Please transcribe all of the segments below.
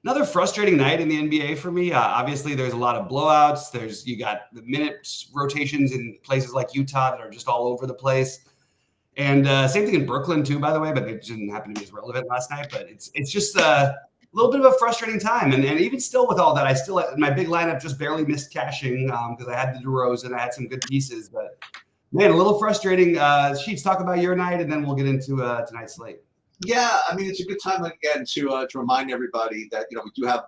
Another frustrating night in the NBA for me. Obviously, there's a lot of blowouts. You got the minutes rotations in places like Utah that are just all over the place, and same thing in Brooklyn too, by the way. But it didn't happen to be as relevant last night. But it's just a little bit of a frustrating time, and even still with all that, I still my big lineup just barely missed cashing because I had the DeRozan, I had some good pieces, but man, a little frustrating. Sheets, talk about your night, and then we'll get into tonight's slate. Yeah, I mean, it's a good time again to remind everybody that we do have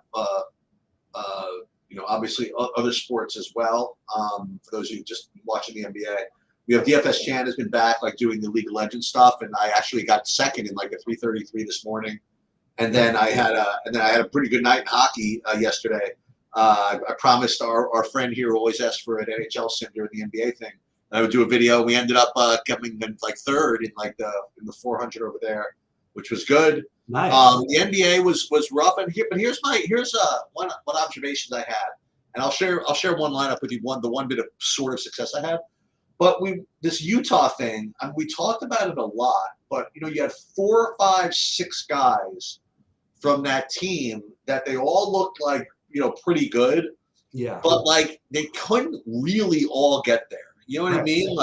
obviously other sports as well. For those of you just watching the NBA, we have DFS Chan has been back doing the League of Legends stuff, and I actually got second in a 333 this morning, and then I had a pretty good night in hockey yesterday. I promised our friend here who always asks for an NHL sim during the NBA thing, I would do a video. We ended up coming in third in the 400 over there, which was good. Nice. The NBA was rough, but here's one observations I had, and I'll share one lineup with you. The one bit of sort of success I had, but this Utah thing, and we talked about it a lot. But you had 4, 5, 6 guys from that team that they all looked pretty good. Yeah. But they couldn't really all get there. You know what I mean?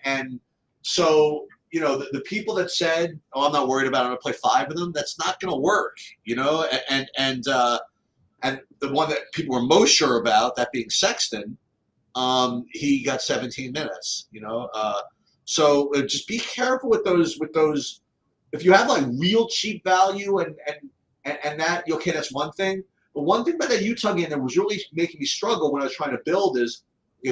And so. The people that said, "Oh, I'm not worried about it. I'm gonna play 5 of them." That's not gonna work, And the one that people were most sure about, that being Sexton, he got 17 minutes. So just be careful with those. If you have real cheap value and that, okay, that's one thing. But one thing about that Utah game that was really making me struggle when I was trying to build is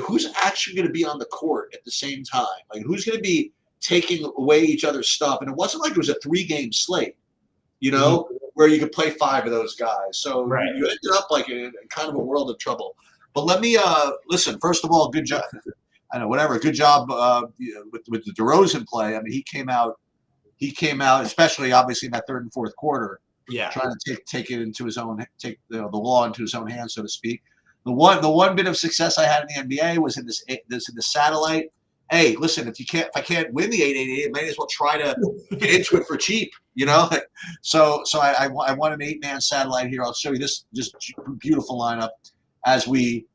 who's actually going to be on the court at the same time. Who's going to be taking away each other's stuff, and it wasn't it was a 3-game slate, where you could play 5 of those guys. So you ended up in kind of a world of trouble. But let me listen. First of all, good job. I know whatever. Good job with the DeRozan play. I mean, he came out, especially obviously in that third and fourth quarter. Yeah, trying to take it into his own, take the law into his own hands, so to speak. The one bit of success I had in the NBA was in the satellite. Hey, listen, if I can't win the 888, I may as well try to get into it for cheap, So I won an 8-man satellite here. I'll show you this just beautiful lineup as we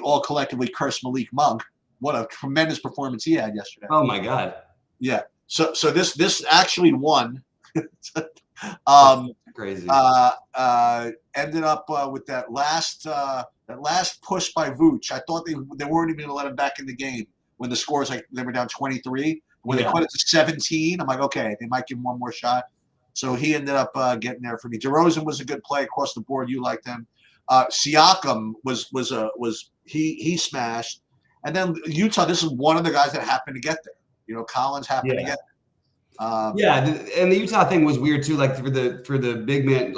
all collectively curse Malik Monk. What a tremendous performance he had yesterday. Oh my God. Yeah. So this actually won. Crazy. Ended up with that last push by Vooch. I thought they weren't even going to let him back in the game. When the scores they were down 23, when they put it to 17, I'm okay, they might give him one more shot. So he ended up getting there for me. DeRozan was a good play across the board. You liked him. Siakam he smashed, and then Utah. This is one of the guys that happened to get there. Collins happened to get there. And the Utah thing was weird too. For the big man,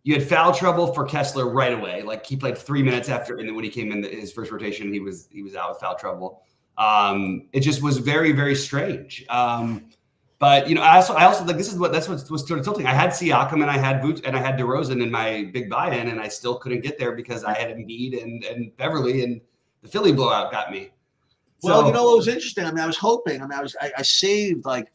you had foul trouble for Kessler right away. He played 3 minutes after, and then when he came in his first rotation, he was out with foul trouble. It just was very, very strange. But I also that's what was sort of tilting. I had Siakam and I had Vooch and I had DeRozan in my big buy-in, and I still couldn't get there because I had Embiid and Beverly, and the Philly blowout got me. Well, it was interesting. I mean, I was hoping. I mean, I saved I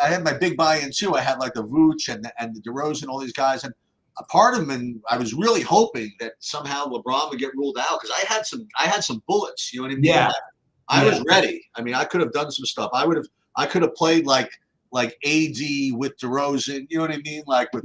had my big buy-in too. I had the Vooch and the DeRozan, all these guys, and a part of them, and I was really hoping that somehow LeBron would get ruled out because I had some bullets. You know what I mean? Yeah. I was ready. I mean, I could have done some stuff. I could have played like AD with DeRozan. You know what I mean? With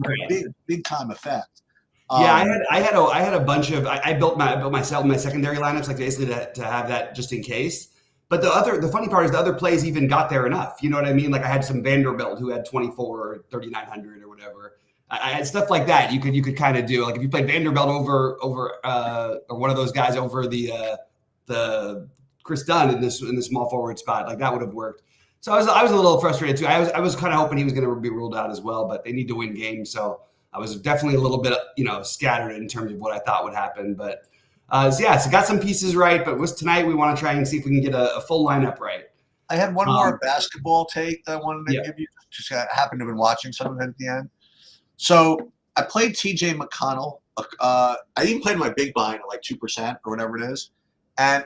big time effect. I had a bunch of. I built my secondary lineups basically to have that just in case. But the funny part is the other plays even got there enough. You know what I mean? I had some Vanderbilt who had 24 or 3,900 or whatever. I had stuff like that. You could kind of do if you played Vanderbilt over or one of those guys over the Chris Dunn in this small forward spot, that would have worked. So I was a little frustrated too. I was kind of hoping he was going to be ruled out as well, but they need to win games, so I was definitely a little bit scattered in terms of what I thought would happen. But so got some pieces right, but tonight we want to try and see if we can get a full lineup right. I had one more basketball take that I wanted to give you. Just happened to have been watching some of it at the end. So I played TJ McConnell. I even played my big buy at 2% or whatever it is, and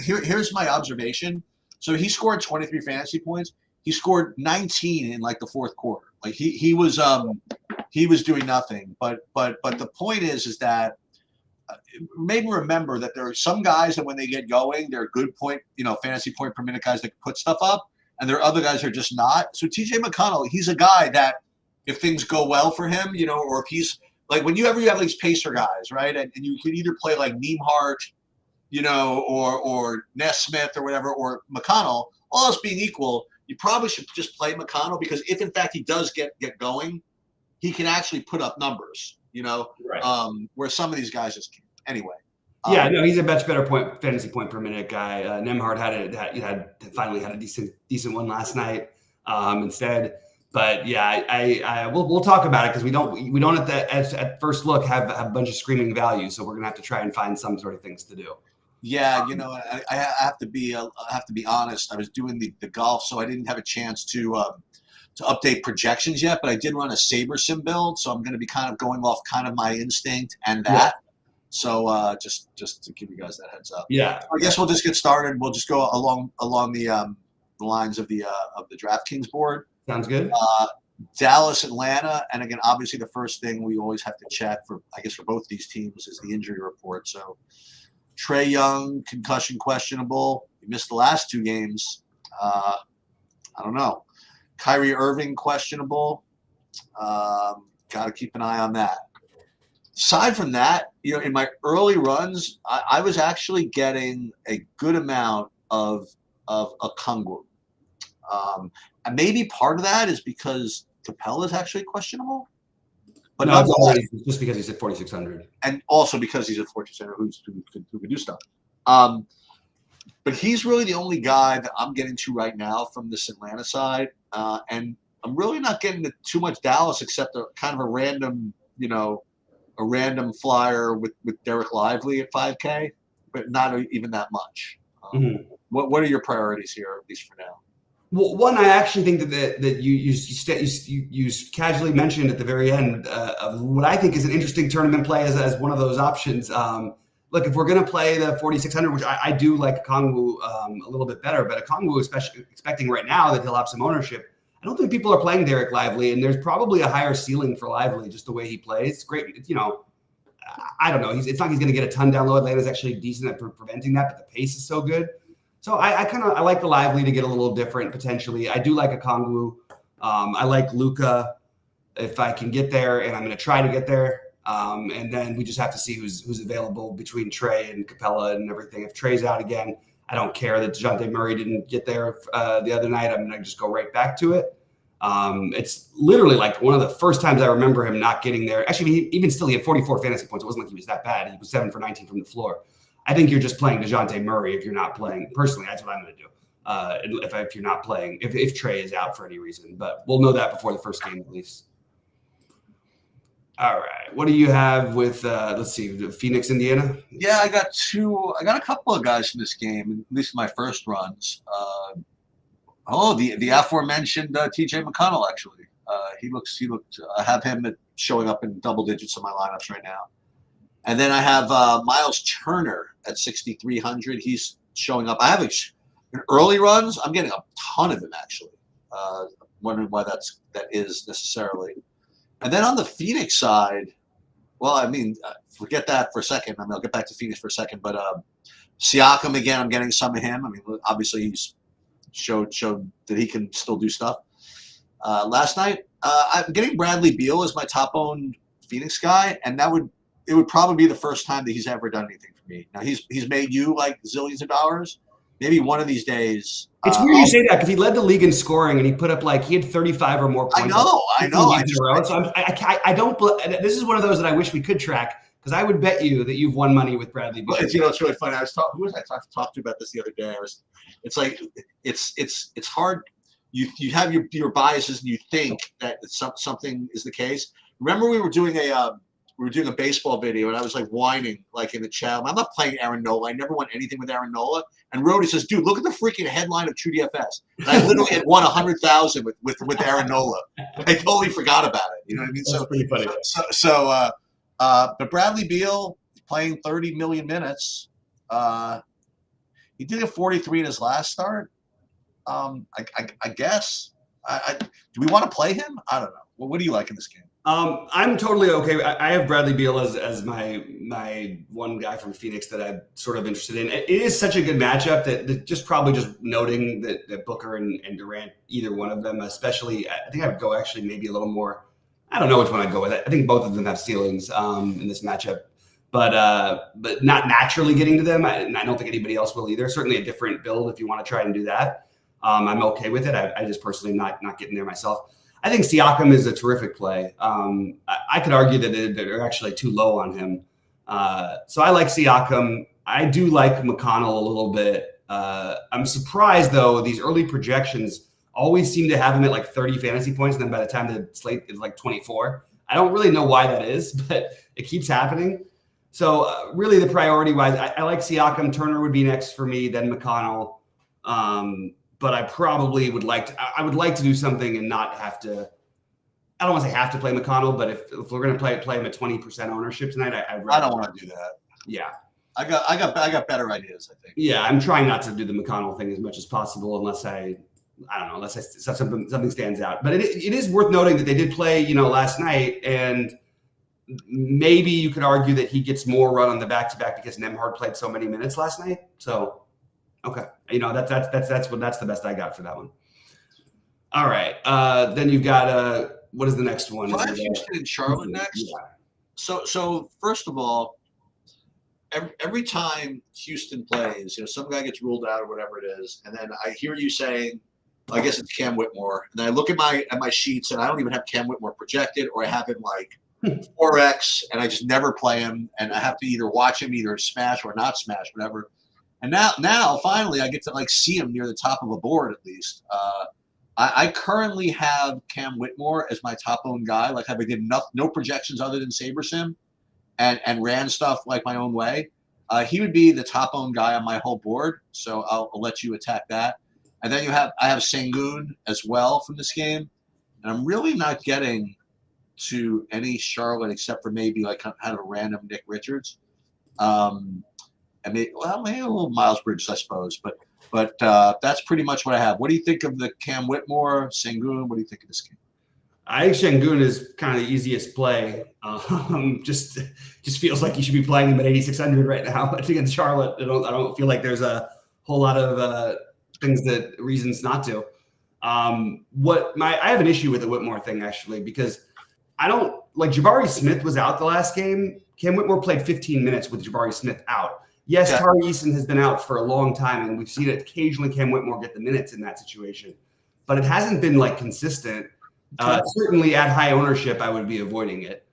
here's my observation. So he scored 23 fantasy points. He scored 19 in the fourth quarter. Like he was doing nothing. But the point is that it made me remember that there are some guys that when they get going, they're good point, fantasy point per minute guys that can put stuff up, and there are other guys who are just not. So TJ McConnell, he's a guy that if things go well for him, or if he's like whenever you have these pacer guys, right, and you can either play like Neimark, or Nesmith or whatever, or McConnell, all else being equal, you probably should just play McConnell because if in fact he does get going, he can actually put up numbers, Right. where some of these guys just can't. Anyway. Yeah, no, he's a much better fantasy point per minute guy. Nemhard finally had a decent one last night instead. But yeah, we'll talk about it because we don't at first look have a bunch of screaming value, so we're gonna have to try and find some sort of things to do. Yeah, I have to be honest. I was doing the golf, so I didn't have a chance to update projections yet. But I did run a Saber Sim build, so I'm going to be kind of going off kind of my instinct and that. Yeah. So just to give you guys that heads up. Yeah, I guess we'll just get started. We'll just go along the lines of the DraftKings board. Sounds good. Dallas, Atlanta, and again, obviously, the first thing we always have to check for both these teams is the injury report. So. Trae Young, concussion questionable. He missed the last 2 games. I don't know. Kyrie Irving, questionable. Got to keep an eye on that. Aside from that, in my early runs, I was actually getting a good amount of a Kongwu. And maybe part of that is because Capella is actually questionable. But no, it's always just because he's at 4,600, and also because he's at 4,600 who can do stuff. But he's really the only guy that I'm getting to right now from this Atlanta side, and I'm really not getting to too much Dallas except a kind of a random flyer with Derek Lively at 5K, but not even that much. What are your priorities here, at least for now? Well, one, I actually think that you casually mentioned at the very end of what I think is an interesting tournament play as one of those options. Look, if we're going to play the 4,600, which I do like Kongwu a little bit better, but a Kongwu, especially expecting right now that he'll have some ownership, I don't think people are playing Derek Lively, and there's probably a higher ceiling for Lively just the way he plays. Great, I don't know. It's not like he's going to get a ton down low. Atlanta's actually decent at preventing that, but the pace is so good. So I like the Lively to get a little different potentially. I do like a Kongwu. I like Luka if I can get there, and I'm going to try to get there. And then we just have to see who's available between Trae and Capella and everything. If Trae's out again, I don't care that DeJounte Murray didn't get there the other night. I'm going to just go right back to it. It's literally like one of the first times I remember him not getting there. Actually, even still, he had 44 fantasy points. It wasn't like he was that bad. He was 7 for 19 from the floor. I think you're just playing DeJounte Murray if you're not playing. Personally, that's what I'm going to do. If you're not playing, if Trae is out for any reason, but we'll know that before the first game at least. All right, what do you have with? Let's see, Phoenix, Indiana. Yeah, I got a couple of guys from this game. At least my first runs. The aforementioned TJ McConnell. Actually, he looked. I have him showing up in double digits in my lineups right now. And then I have Miles Turner at 6,300. He's showing up. I have in early runs. I'm getting a ton of him actually. Wondering why that is necessarily. And then on the Phoenix side, well, I mean, forget that for a second. I mean, I'll get back to Phoenix for a second. But Siakam again, I'm getting some of him. I mean, obviously he's showed that he can still do stuff. Last night, I'm getting Bradley Beal as my top-owned Phoenix guy, and it would probably be the first time that he's ever done anything for me. Now he's made you like zillions of dollars. Maybe one of these days. It's weird you say that because he led the league in scoring and he put up he had 35 or more points. I know. I don't. This is one of those that I wish we could track because I would bet you that you've won money with Bradley Beal. It's really funny. Who was I talked to about this the other day? It's like it's hard. You have your biases and you think that something is the case. Remember we were doing a baseball video and I was like whining like in the chat. I'm not playing Aaron Nola. I never won anything with Aaron Nola. And Rody says, "Dude, look at the freaking headline of TrueDFS." And I literally had won 100,000 with Aaron Nola. I totally forgot about it. You know what I mean? That's pretty funny. But Bradley Beal playing 30 million minutes. He did a 43 in his last start. I guess Do we want to play him? I don't know. Well, what do you like in this game? I'm totally okay. I have Bradley Beal as my one guy from Phoenix that I'm sort of interested in. It is such a good matchup that just probably just noting that Booker and Durant, either one of them, especially, I think I would go actually maybe a little more. I don't know which one I'd go with. I think both of them have ceilings in this matchup, but not naturally getting to them. And I don't think anybody else will either. Certainly a different build if you want to try and do that. I'm okay with it. I just personally not getting there myself. I think Siakam is a terrific play. I could argue that they're actually too low on him. So I like Siakam. I do like McConnell a little bit. I'm surprised, though, these early projections always seem to have him at like 30 fantasy points, and then by the time the slate is like 24. I don't really know why that is, but it keeps happening. So really the priority-wise, I like Siakam. Turner would be next for me, then McConnell. But I probably would like to do something and not have to. I don't want to say have to play McConnell, but if we're going to play him at 20% ownership tonight, I don't want to do that. Yeah, I got better ideas, I think. Yeah, I'm trying not to do the McConnell thing as much as possible, unless I don't know, something stands out. But it is worth noting that they did play, last night, and maybe you could argue that he gets more run on the back-to-back because Nembhard played so many minutes last night. So. Okay, that's the best I got for that one. All right, then you've got what is the next one? Houston and Charlotte next. Yeah. So first of all, every time Houston plays, some guy gets ruled out or whatever it is, and then I hear you saying, I guess it's Cam Whitmore, and then I look at my sheets and I don't even have Cam Whitmore projected, or I have him like 4x, and I just never play him, and I have to either watch him either smash or not smash, whatever. And now, finally, I get to see him near the top of a board at least. I currently have Cam Whitmore as my top owned guy. I did no projections other than SaberSim, and ran stuff like my own way. He would be the top owned guy on my whole board. So I'll let you attack that. And then I have Sengun as well from this game, and I'm really not getting to any Charlotte except for maybe kind of a random Nick Richards. Maybe a little Miles Bridges, I suppose, but that's pretty much what I have. What do you think of the Cam Whitmore, Sengun? What do you think of this game? I think Sengun is kind of the easiest play. Just feels like you should be playing him at 8,600 right now against Charlotte. I don't feel like there's a whole lot of reasons not to. I have an issue with the Whitmore thing actually, because I don't like Jabari Smith was out the last game. Cam Whitmore played 15 minutes with Jabari Smith out. Yes, Tari Eason has been out for a long time, and we've seen it occasionally Cam Whitmore get the minutes in that situation. But it hasn't been consistent. Certainly at high ownership, I would be avoiding it.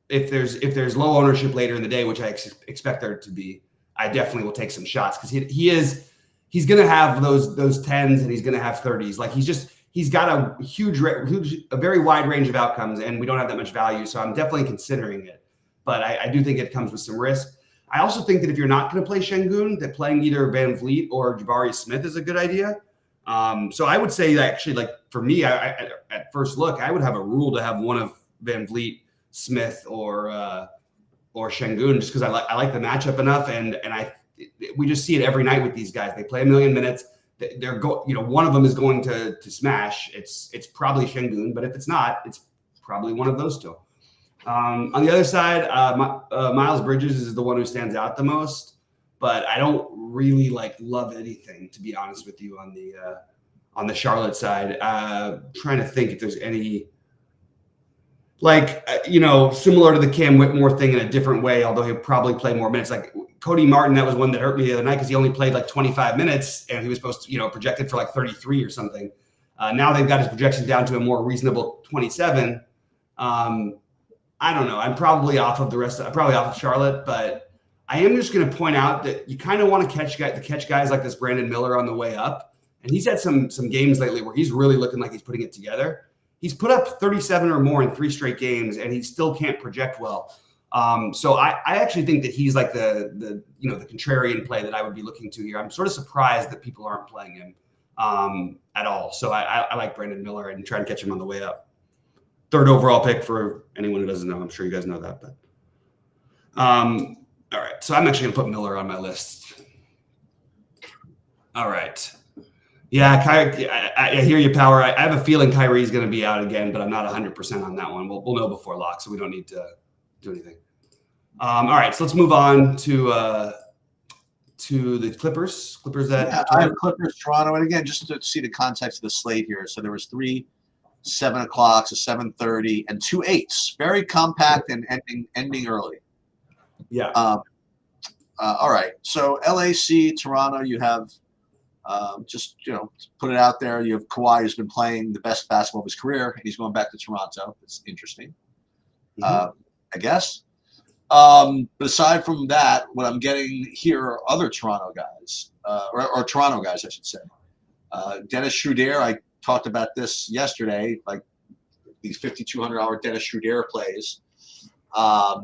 If there's low ownership later in the day, which I expect there to be, I definitely will take some shots because he's going to have those 10s and he's going to have 30s. He's got a very wide range of outcomes, and we don't have that much value. So I'm definitely considering it, but I do think it comes with some risk. I also think that if you're not going to play Sengun, that playing either Van Vliet or Jabari Smith is a good idea. So I would say that actually, for me, at first look, I would have a rule to have one of Van Vliet, Smith, or Sengun, just because I like the matchup enough, and we just see it every night with these guys. They play a million minutes. One of them is going to smash. It's probably Sengun, but if it's not, it's probably one of those two. On the other side, Miles Bridges is the one who stands out the most, but I don't really love anything, to be honest with you, on the Charlotte side. Trying to think if there's any similar to the Cam Whitmore thing in a different way, although he'll probably play more minutes. Like Cody Martin, that was one that hurt me the other night because he only played 25 minutes and he was supposed to, projected for 33 or something. Now they've got his projections down to a more reasonable 27. I don't know. I'm probably off of Charlotte, but I am just going to point out that you kind of want to catch guys like this Brandon Miller on the way up. And he's had some games lately where he's really looking like he's putting it together. He's put up 37 or more in 3 straight games, and he still can't project well. So I actually think that he's the contrarian play that I would be looking to here. I'm sort of surprised that people aren't playing him at all. So I like Brandon Miller and try to catch him on the way up. 3rd overall pick for anyone who doesn't know. I'm sure you guys know that, but all right. So I'm actually going to put Miller on my list. All right. Yeah, Kyrie, I hear you, Power. I have a feeling Kyrie's going to be out again, but I'm not 100% on that one. We'll know before lock, so we don't need to do anything. All right, so let's move on to the Clippers. Clippers at Yeah, I have Clippers, Toronto, and again, just to see the context of the slate here. So there was 3 7 o'clocks, a 7:30, and 2 8s. Very compact and ending early. Yeah. All right. So LAC, Toronto, you have just to put it out there. You have Kawhi, who's been playing the best basketball of his career. He's going back to Toronto. It's interesting, I guess. But aside from that, what I'm getting here are other Toronto guys, or Toronto guys, I should say. Dennis Schroeder, I talked about this yesterday, like these $5,200 Dennis Schroeder plays. I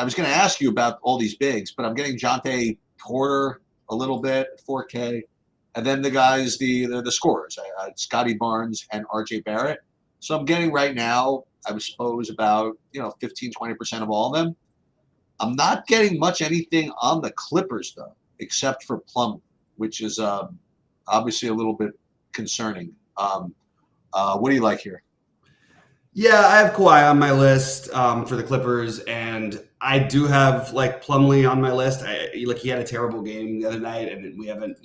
was going to ask you about all these bigs, but I'm getting Jonte Porter a little bit, 4K, and then the guys, the scorers, Scotty Barnes and RJ Barrett. So I'm getting right now, I would suppose about 15-20% of all of them. I'm not getting much anything on the Clippers though, except for Plum, which is obviously a little bit concerning. What do you like here? Yeah, I have Kawhi on my list for the Clippers, and I do have like Plumlee on my list. He had a terrible game the other night, and we haven't,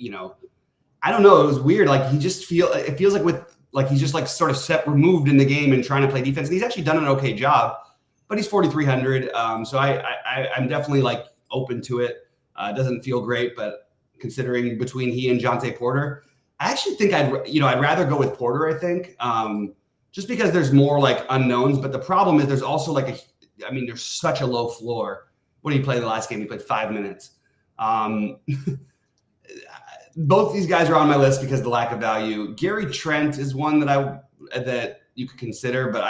I don't know. It was weird. Like it feels like he's just like sort of removed in the game and trying to play defense. And he's actually done an okay job, but he's 4,300. So I'm definitely like open to it. It doesn't feel great, but considering between he and Jonte Porter, I actually think I'd rather go with Porter. I think. Just because there's more like unknowns, but the problem is there's also there's such a low floor. What did he play the last game? He played 5 minutes. Both these guys are on my list because of the lack of value. Gary Trent is one that you could consider, but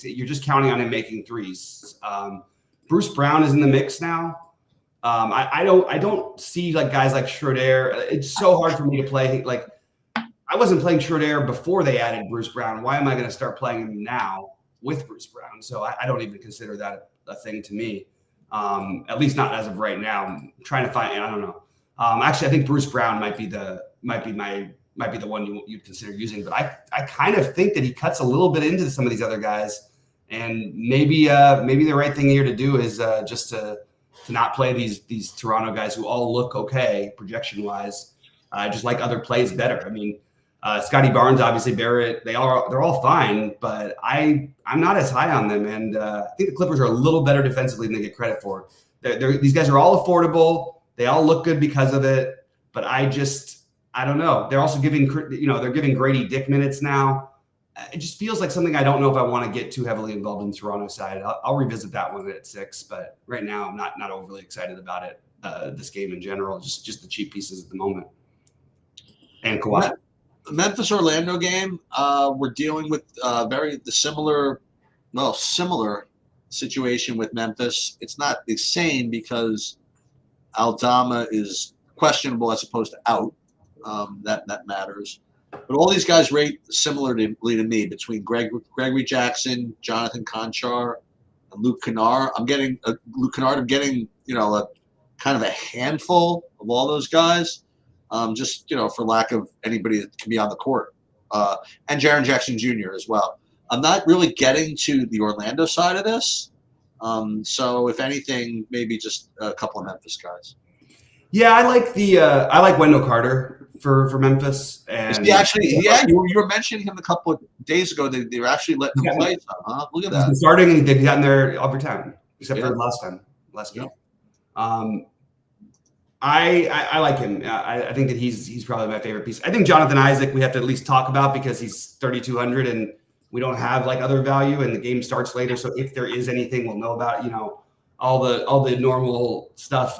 you're just counting on him making threes. Bruce Brown is in the mix now. I don't see like guys like Schroeder. It's so hard for me to play like. I wasn't playing Schroeder before they added Bruce Brown. Why am I going to start playing him now with Bruce Brown? So I don't even consider that a thing to me, at least not as of right now. I'm trying to find. I don't know. Actually, I think Bruce Brown might be the one you'd consider using. But I kind of think that he cuts a little bit into some of these other guys, and maybe the right thing here to do is just to not play these Toronto guys who all look okay projection wise. Just like other plays better. I mean. Scotty Barnes, obviously Barrett, they're all fine, but I'm not as high on them, and I think the Clippers are a little better defensively than they get credit for. These guys are all affordable. They all look good because of it, but I don't know. They're also giving Grady Dick minutes now. It just feels like something I don't know if I want to get too heavily involved in the Toronto side. I'll revisit that one at 6, but right now I'm not overly excited about it. This game in general, just the cheap pieces at the moment, and Kawhi. Memphis Orlando game, we're dealing with similar situation with Memphis. It's not the same because Aldama is questionable as opposed to out. That matters. But all these guys rate similarly to me between Gregory Jackson, Jonathan Conchar, and Luke Kennard. I'm getting Luke Kennard. I'm getting a kind of a handful of all those guys. Just for lack of anybody that can be on the court, and Jaren Jackson Jr. as well. I'm not really getting to the Orlando side of this, so if anything, maybe just a couple of Memphis guys. Yeah, I like Wendell Carter for Memphis, and you were mentioning him a couple of days ago. They were actually letting him play. Look at that. He's been starting. They've gotten there every time, except for last game. I like him. I think that he's probably my favorite piece. I think Jonathan Isaac we have to at least talk about because he's 3,200 and we don't have like other value and the game starts later. So if there is anything, we'll know about all the normal stuff.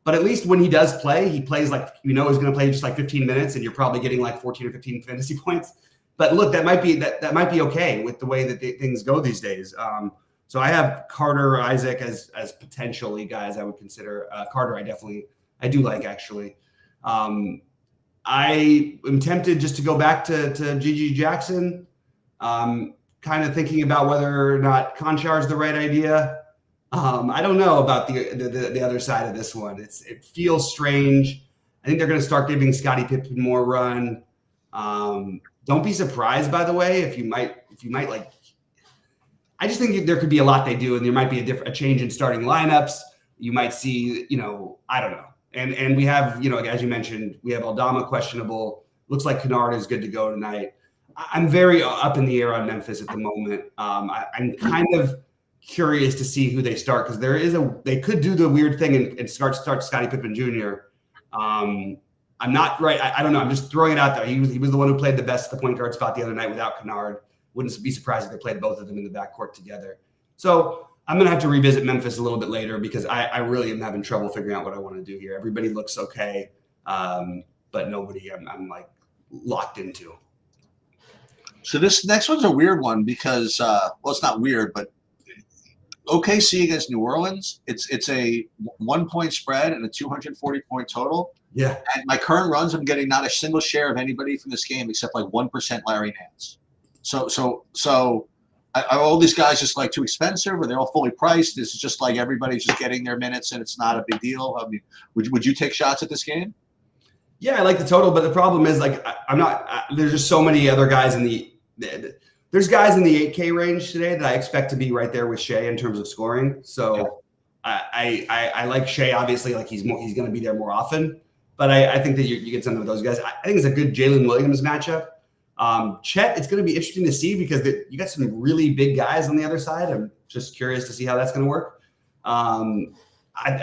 But at least when he does play, he plays like he's going to play just like 15 minutes and you're probably getting like 14 or 15 fantasy points. But look, that might be okay with the way that things go these days. So I have Carter, Isaac as potentially guys I would consider. Carter, I do like actually. I am tempted just to go back to Gigi Jackson. Kind of thinking about whether or not Conchar is the right idea. I don't know about the other side of this one. It feels strange. I think they're going to start giving Scottie Pippen more run. Don't be surprised, by the way, if you might like. I just think there could be a lot they do, and there might be a change in starting lineups. You might see, I don't know. And we have, as you mentioned, we have Aldama questionable. Looks like Kennard is good to go tonight. I'm very up in the air on Memphis at the moment. I'm kind of curious to see who they start, because they could do the weird thing and start Scottie Pippen Jr. I'm not right. I don't know. I'm just throwing it out there. He was the one who played the best at the point guard spot the other night without Kennard. Wouldn't be surprised if they played both of them in the backcourt together. So I'm going to have to revisit Memphis a little bit later, because I really am having trouble figuring out what I want to do here. Everybody looks okay, but nobody I'm like locked into. So this next one's a weird one because, it's not weird, but OKC against New Orleans, it's a 1 point spread and a 240 point total. Yeah. And my current runs, I'm getting not a single share of anybody from this game except like 1% Larry Nance. So are all these guys just like too expensive, or they're all fully priced? This is just like everybody's just getting their minutes and it's not a big deal. I mean, would you take shots at this game? Yeah, I like the total, but the problem is like I'm not. There's just so many other guys there's guys in the 8K range today that I expect to be right there with Shea in terms of scoring. So yeah. I like Shea, obviously, like he's going to be there more often. But I think that you get some of those guys. I think it's a good Jalen Williams matchup. Chet, it's going to be interesting to see, because you got some really big guys on the other side. I'm just curious to see how that's going to work. I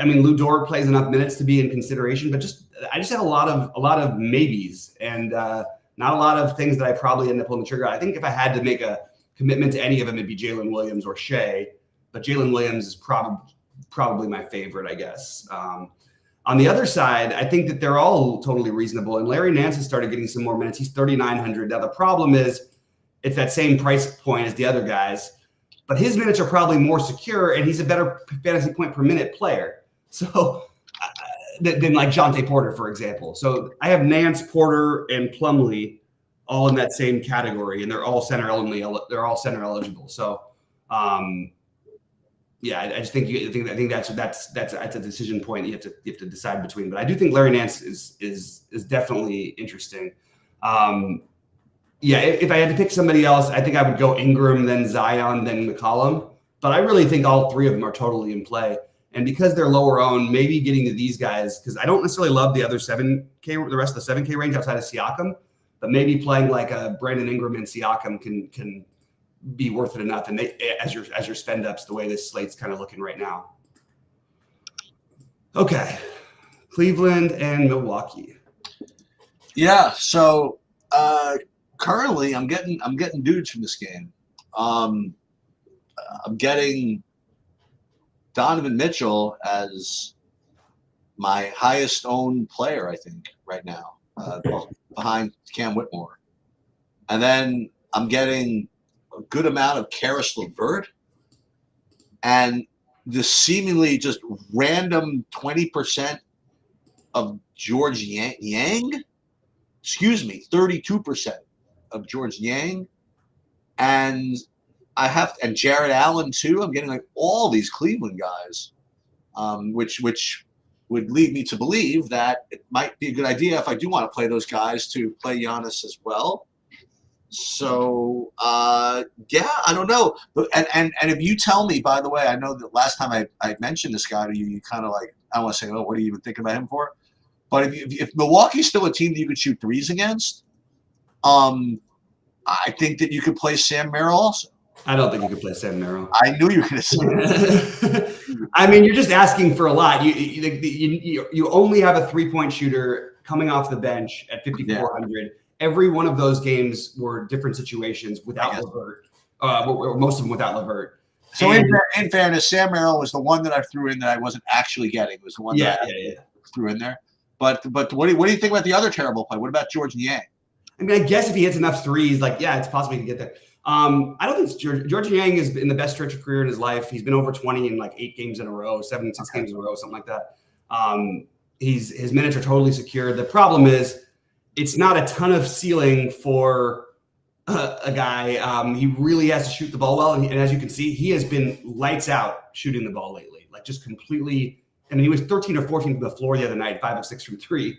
mean, Lou Dort plays enough minutes to be in consideration, but I just have a lot of maybes and not a lot of things that I probably end up pulling the trigger. I think if I had to make a commitment to any of them, it'd be Jalen Williams or Shea, but Jalen Williams is probably my favorite, I guess. On the other side, I think that they're all totally reasonable. And Larry Nance has started getting some more minutes. He's 3,900. Now, the problem is it's that same price point as the other guys, but his minutes are probably more secure, and he's a better fantasy point per minute player. So than like Jonte Porter, for example. So I have Nance, Porter, and Plumlee all in that same category, and they're all center only. They're all center eligible. So, yeah, I just think I think that's a decision point you have to decide between. But I do think Larry Nance is definitely interesting. Yeah, if I had to pick somebody else, I think I would go Ingram, then Zion, then McCollum. But I really think all three of them are totally in play. And because they're lower owned, maybe getting to these guys, because I don't necessarily love the other 7K, the rest of the 7K range outside of Siakam, but maybe playing like a Brandon Ingram and Siakam can be worth it enough. And as your spend ups, the way this slate's kind of looking right now. Okay, Cleveland and Milwaukee. Yeah. So currently, I'm getting dudes from this game. I'm getting Donovan Mitchell as my highest owned player, I think, right now, behind Cam Whitmore. And then I'm getting a good amount of Karis LeVert and the seemingly just random 20% of George Yang. Excuse me, 32% of George Yang. And and Jared Allen too. I'm getting like all these Cleveland guys, which would lead me to believe that it might be a good idea if I do want to play those guys to play Giannis as well. So yeah, I don't know. And if you tell me, by the way, I know that last time I mentioned this guy to you, you kind of like, I don't want to say, oh, what are you even thinking about him for? But if Milwaukee's still a team that you could shoot threes against, I think that you could play Sam Merrill also. I don't think you could play Sam Merrill. I knew you were going to say that. I mean, you're just asking for a lot. You only have a 3-point shooter coming off the bench at 5,400. Yeah. Every one of those games were different situations without LeVert. Most of them without LeVert. So in fairness, Sam Merrill was the one that I threw in that I wasn't actually getting. It was the one that I threw in there. But what do you think about the other terrible play? What about George Niang? I mean, I guess if he hits enough threes, it's possible he can get there. I don't think George Niang is in the best stretch of career in his life. He's been over 20 in like 8 games in a row, 6 games in a row, something like that. His minutes are totally secure. The problem is it's not a ton of ceiling for a guy. He really has to shoot the ball well. And as you can see, he has been lights out shooting the ball lately, like just completely. I mean, he was 13 or 14 from the floor the other night, 5 of 6 from 3.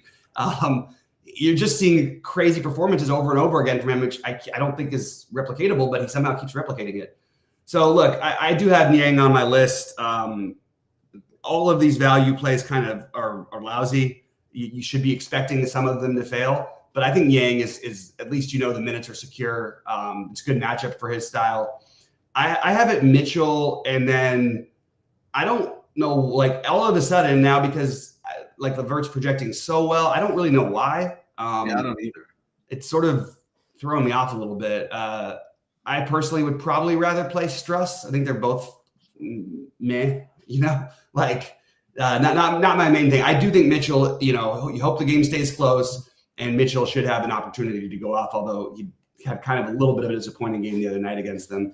You're just seeing crazy performances over and over again from him, which I don't think is replicatable, but he somehow keeps replicating it. So look, I do have Niang on my list. All of these value plays kind of are lousy. You should be expecting some of them to fail, but I think Yang is at least the minutes are secure. It's a good matchup for his style. I have it Mitchell, and then I don't know, like all of a sudden now because like Levert's projecting so well, I don't really know why. I don't either. It's sort of throwing me off a little bit. I personally would probably rather play Struss. I think they're both meh, like not my main thing. I do think Mitchell, you hope the game stays close, and Mitchell should have an opportunity to go off, although he had kind of a little bit of a disappointing game the other night against them.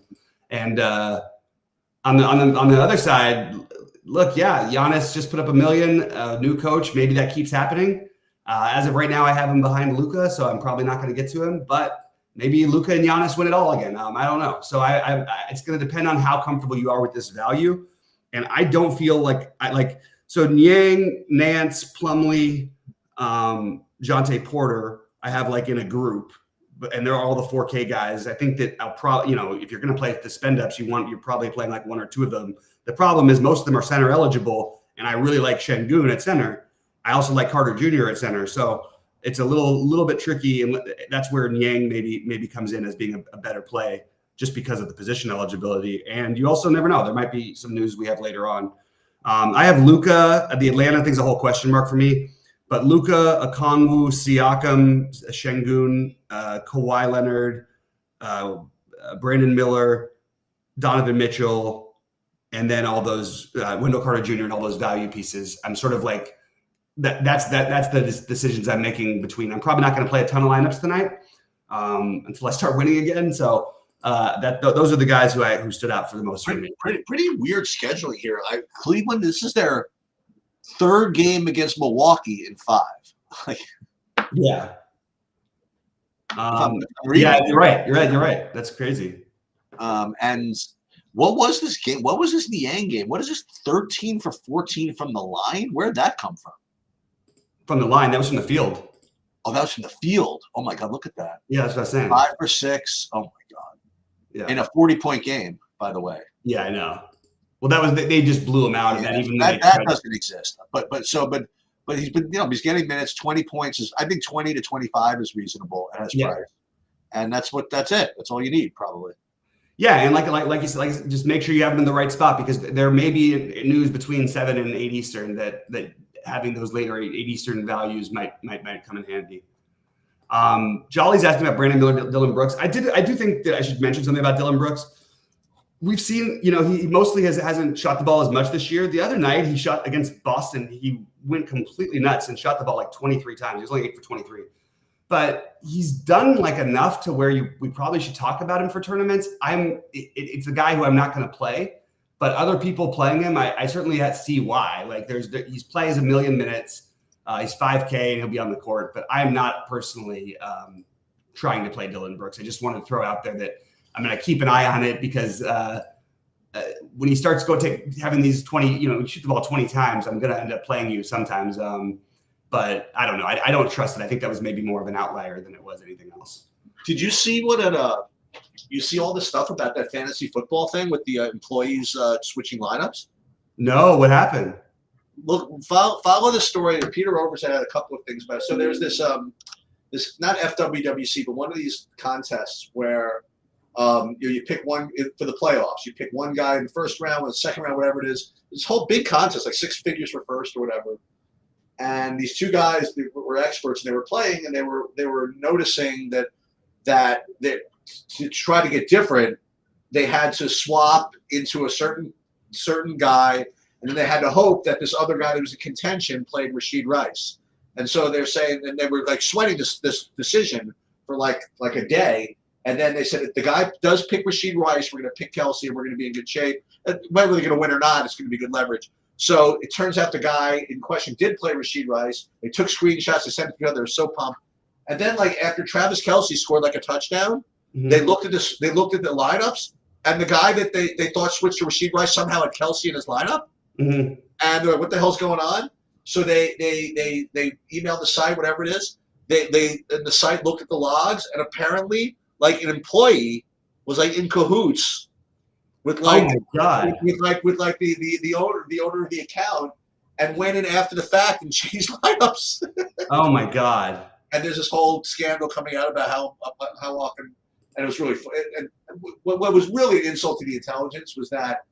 And on the other side, look, Giannis just put up $1 million, new coach. Maybe that keeps happening. As of right now, I have him behind Luka, so I'm probably not going to get to him. But maybe Luka and Giannis win it all again. I don't know. So it's going to depend on how comfortable you are with this value. And I don't feel so Niang, Nance, Plumlee, Jonte Porter, I have like in a group, and they're all the 4K guys. I think that I'll probably, if you're going to play the spend ups, you're probably playing like one or two of them. The problem is most of them are center eligible, and I really like Şengün at center. I also like Carter Jr. at center, so it's a little bit tricky, and that's where Niang maybe comes in as being a better play just because of the position eligibility. And you also never know; there might be some news we have later on. I have Luka. The Atlanta thing's a whole question mark for me, but Luka, Okongwu, Siakam, Şengün, Kawhi Leonard, Brandon Miller, Donovan Mitchell, and then all those Wendell Carter Jr. and all those value pieces. I'm sort of like that's the decisions I'm making between. I'm probably not going to play a ton of lineups tonight until I start winning again. So those are the guys who stood out for the most for me. Pretty weird scheduling here. Cleveland, this is their third game against Milwaukee in 5. Yeah. You're right. That's crazy. And what was this game? What was this Niang game? What is this 13 for 14 from the line? Where'd that come from? From the line. That was from the field. Oh, that was from the field. Oh my God, look at that. Yeah, that's what I was saying. 5 for 6. Oh my God. Yeah. In a 40-point game, by the way. Yeah, I know. Well, that was they just blew him out, and then even that doesn't exist. But he's been he's getting minutes. 20 points is, I think 20 to 25 is reasonable at his price, and that's it. That's all you need probably. Yeah, and like you said, just make sure you have them in the right spot, because there may be news between 7 and 8 Eastern that having those later 8 Eastern values might come in handy. Jolly's asking about Brandon Miller, Dylan Brooks. I do think that I should mention something about Dylan Brooks. We've seen, he mostly hasn't shot the ball as much this year. The other night he shot against Boston. He went completely nuts and shot the ball like 23 times. He was only 8 for 23. But he's done like enough to where we probably should talk about him for tournaments. It's a guy who I'm not going to play, but other people playing him, I certainly see why. Like he's plays 1 million minutes. He's 5K and he'll be on the court, but I'm not personally trying to play Dylan Brooks. I just want to throw out there that I'm going to keep an eye on it, because when he starts having these 20, you shoot the ball 20 times, I'm going to end up playing you sometimes. But I don't know. I don't trust it. I think that was maybe more of an outlier than it was anything else. Did you see you see all this stuff about that fantasy football thing with the employees switching lineups? No, what happened? Look, follow the story. Peter Overton had a couple of things about it. So there's this not FWWC, but one of these contests where you pick one for the playoffs. You pick one guy in the first round, or the second round, whatever it is. This whole big contest, like 6 figures for first or whatever. And these two guys were experts, and they were playing, and they were noticing that to try to get different, they had to swap into a certain guy, and then they had to hope that this other guy that was in contention played Rashid Rice. And so they're saying, and they were like sweating this decision for like a day. And then they said, if the guy does pick Rashid Rice, we're going to pick Kelsey, and we're going to be in good shape. Whether they're going to win or not, it's going to be good leverage. So it turns out the guy in question did play Rashid Rice. They took screenshots, they sent it together. They were so pumped. And then, like, after Travis Kelsey scored like a touchdown, they looked at this. They looked at the lineups, and the guy that they thought switched to Rashid Rice somehow had Kelsey in his lineup. And they're like, what the hell's going on? So they emailed the site, whatever it is. And the site looked at the logs, and apparently, like, an employee was like in cahoots with like, Oh my God. with the owner of the account, and went in after the fact and changed lineups. Oh my God. And there's this whole scandal coming out about how often, and it was really fun. And what was really an insult to the intelligence was that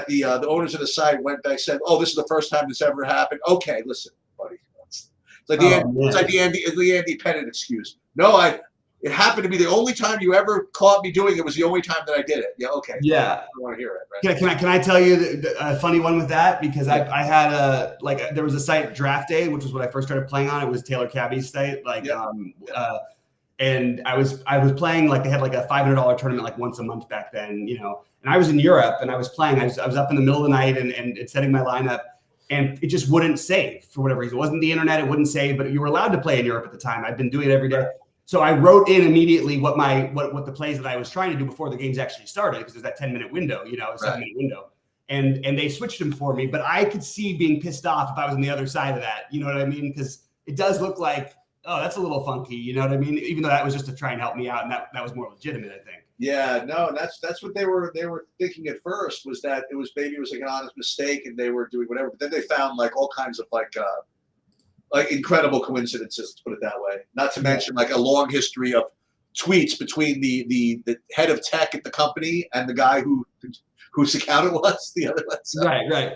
the owners of the site went back and said, "Oh, this is the first time this ever happened." Okay, listen, buddy. It's like the Andy Pettit excuse. No, it happened to be the only time you ever caught me doing it. Was the only time that I did it. Yeah, okay. Yeah. I want to hear it. Right? Can I tell you a funny one with that? Because I had there was a site, Draft Day, which was what I first started playing on. It was Taylor Cabby's site. And I was playing, like, they had like a $500 tournament like once a month back then, you know. And I was in Europe and I was playing. I was up in the middle of the night and setting my lineup, and it just wouldn't save for whatever reason. It wasn't the internet, it wouldn't save, but you were allowed to play in Europe at the time. I'd been doing it every day. So I wrote in immediately what the plays that I was trying to do before the games actually started, because there's that 10-minute window, you know, 7-minute window. And they switched them for me, but I could see being pissed off if I was on the other side of that. You know what I mean? Because it does look like, oh, that's a little funky. You know what I mean? Even though that was just to try and help me out, and that was more legitimate, I think. Yeah, no, that's what they were thinking at first, was that it was like an honest mistake and they were doing whatever. But then they found like all kinds of like incredible coincidences, to put it that way. Not to mention like a long history of tweets between the head of tech at the company and the guy whose account it was, the other one. So, right.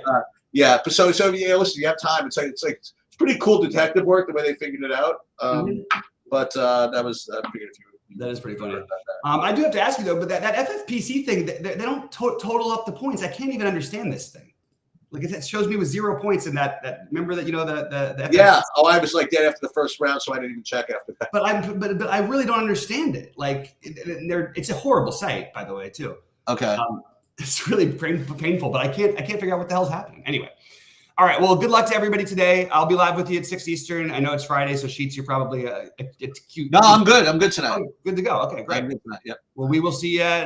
Yeah. So yeah, listen, you have time. It's pretty cool detective work the way they figured it out. But that was that is pretty funny. I do have to ask you though, but that FFPC thing, they don't total up the points. I can't even understand this thing. Like, it shows me with 0 points in that. Remember that, you know, the FFPC? Yeah. Oh, I was like dead after the first round, so I didn't even check after that. But I really don't understand it. Like, it's a horrible site, by the way, too. Okay. It's really painful, but I can't figure out what the hell's happening. Anyway. All right. Well, good luck to everybody today. I'll be live with you at 6 Eastern. I know it's Friday, so Sheets, you're probably it's cute. No, I'm good. I'm good tonight. Oh, good to go. Okay, great. I'm good tonight. Yep. Well, we will see you